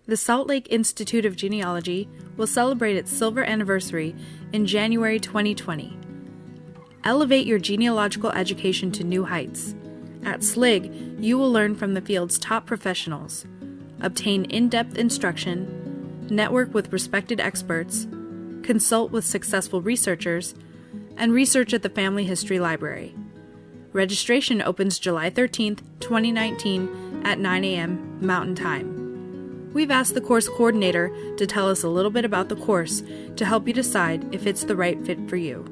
The Salt Lake Institute of Genealogy will celebrate its silver anniversary in January 2020. Elevate your genealogical education to new heights. At SLIG, you will learn from the field's top professionals, obtain in-depth instruction, network with respected experts, consult with successful researchers, and research at the Family History Library. Registration opens July 13th, 2019 at 9 a.m. Mountain Time. We've asked the course coordinator to tell us a little bit about the course to help you decide if it's the right fit for you.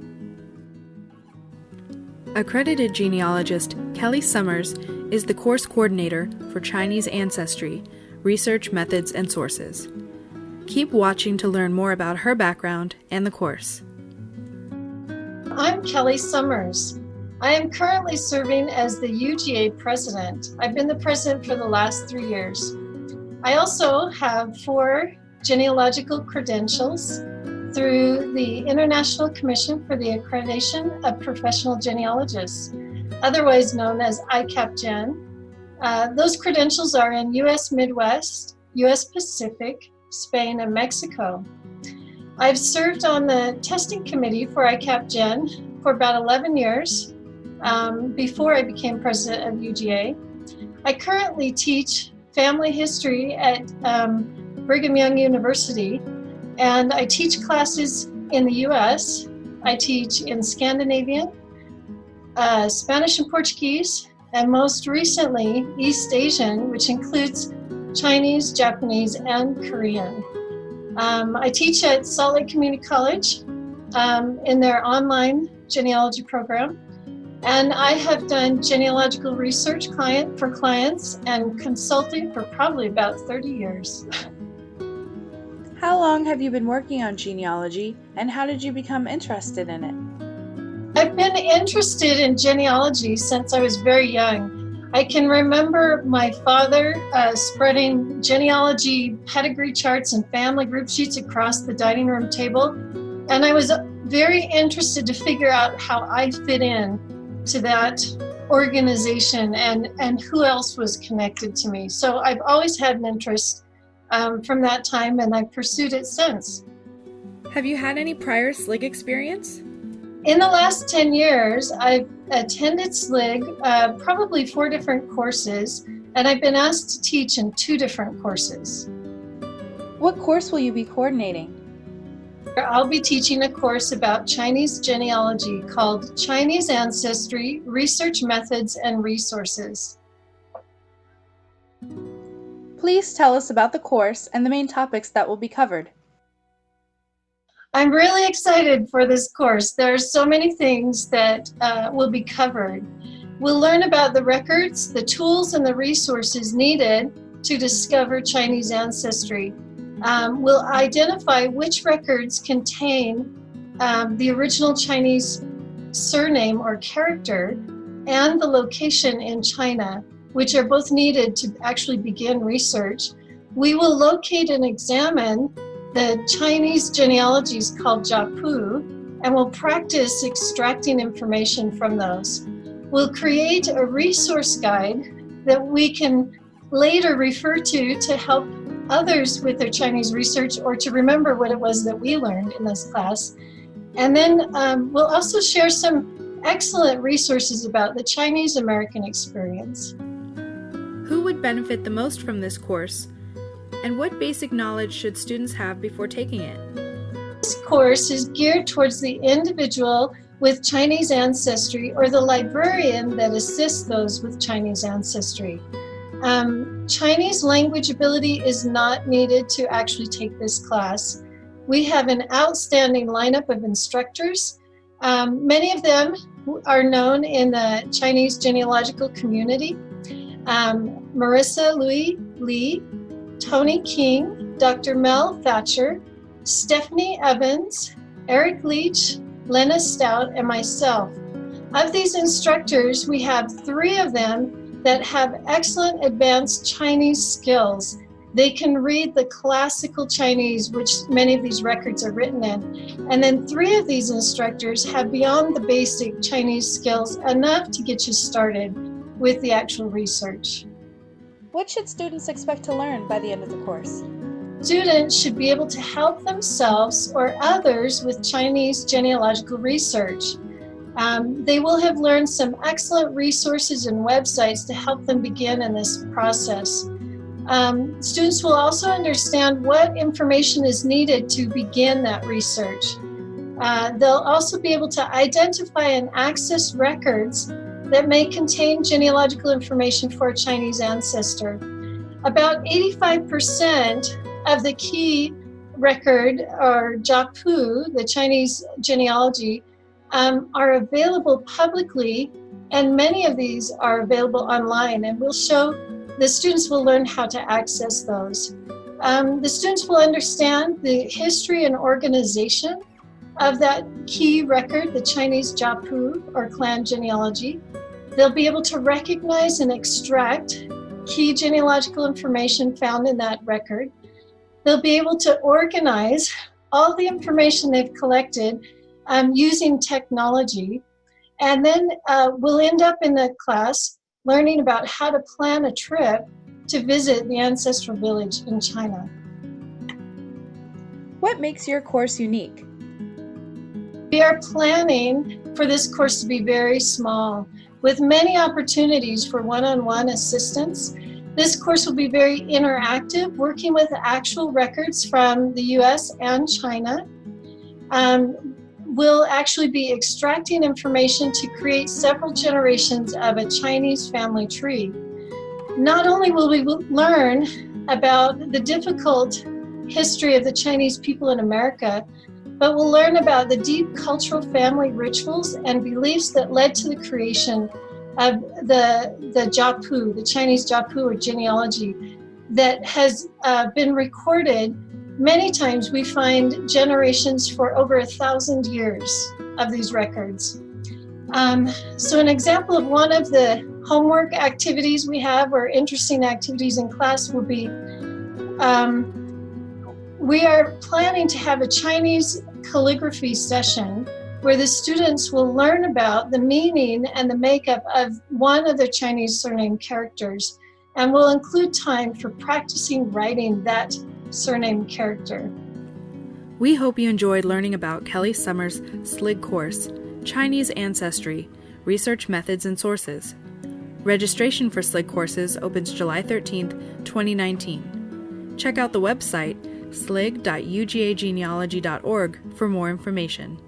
Accredited genealogist Kelly Summers is the course coordinator for Chinese Ancestry, Research Methods and Sources. Keep watching to learn more about her background and the course. I'm Kelly Summers. I am currently serving as the UGA president. I've been the president for the last 3 years. I also have 4 genealogical credentials through the International Commission for the Accreditation of Professional Genealogists, otherwise known as ICAP-Gen. Those credentials are in U.S. Midwest, U.S. Pacific, Spain, and Mexico. I've served on the testing committee for ICAP-Gen for about 11 years before I became president of UGA. I currently teach family history at Brigham Young University, and I teach classes in the US. I teach in Scandinavian, Spanish and Portuguese, and most recently East Asian, which includes Chinese, Japanese, and Korean. I teach at Salt Lake Community College in their online genealogy program. And I have done genealogical research for clients and consulting for probably about 30 years. How long have you been working on genealogy, and how did you become interested in it? I've been interested in genealogy since I was very young. I can remember my father spreading genealogy pedigree charts and family group sheets across the dining room table, and I was very interested to figure out how I fit in to that organization and who else was connected to me. So I've always had an interest from that time, and I've pursued it since. Have you had any prior SLIG experience? In the last 10 years, I've attended SLIG probably 4 different courses, and I've been asked to teach in 2 different courses. What course will you be coordinating? I'll be teaching a course about Chinese genealogy called Chinese Ancestry, Research Methods and Resources. Please tell us about the course and the main topics that will be covered. I'm really excited for this course. There are so many things that will be covered. We'll learn about the records, the tools, and the resources needed to discover Chinese ancestry. We'll identify which records contain the original Chinese surname or character and the location in China, which are both needed to actually begin research. We will locate and examine the Chinese genealogies called Jiapu, and we'll practice extracting information from those. We'll create a resource guide that we can later refer to help others with their Chinese research or to remember what it was that we learned in this class. And then we'll also share some excellent resources about the Chinese American experience. Who would benefit the most from this course? And what basic knowledge should students have before taking it? This course is geared towards the individual with Chinese ancestry or the librarian that assists those with Chinese ancestry. Chinese language ability is not needed to actually take this class. We have an outstanding lineup of instructors. Many of them are known in the Chinese genealogical community. Marissa Lee, Tony King, Dr. Mel Thatcher, Stephanie Evans, Eric Leach, Lena Stout, and myself. Of these instructors, we have 3 of them that have excellent advanced Chinese skills. They can read the classical Chinese, which many of these records are written in. And then 3 of these instructors have beyond the basic Chinese skills enough to get you started with the actual research. What should students expect to learn by the end of the course? Students should be able to help themselves or others with Chinese genealogical research. They will have learned some excellent resources and websites to help them begin in this process. Students will also understand what information is needed to begin that research. They'll also be able to identify and access records that may contain genealogical information for a Chinese ancestor. About 85% of the key record, or Jiapu, the Chinese genealogy, are available publicly, and many of these are available online, and we'll show the students will learn how to access those. The students will understand the history and organization of that key record, the Chinese Jiapu or clan genealogy. They'll be able to recognize and extract key genealogical information found in that record. They'll be able to organize all the information they've collected using technology. And then we'll end up in the class learning about how to plan a trip to visit the ancestral village in China. What makes your course unique? We are planning for this course to be very small, with many opportunities for one-on-one assistance. This course will be very interactive, working with actual records from the US and China. We'll actually be extracting information to create several generations of a Chinese family tree. Not only will we learn about the difficult history of the Chinese people in America, but we'll learn about the deep cultural family rituals and beliefs that led to the creation of the Jiapu, the Chinese Jiapu or genealogy, that has been recorded many times. We find generations for over 1,000 years of these records. So an example of one of the homework activities we have, or interesting activities in class, will be we are planning to have a Chinese calligraphy session where the students will learn about the meaning and the makeup of one of the Chinese surname characters, and we'll include time for practicing writing that surname character. We hope you enjoyed learning about Kelly Summers' SLIG course, Chinese Ancestry, Research Methods and Sources. Registration for SLIG courses opens July 13th, 2019. Check out the website slig.ugagenealogy.org for more information.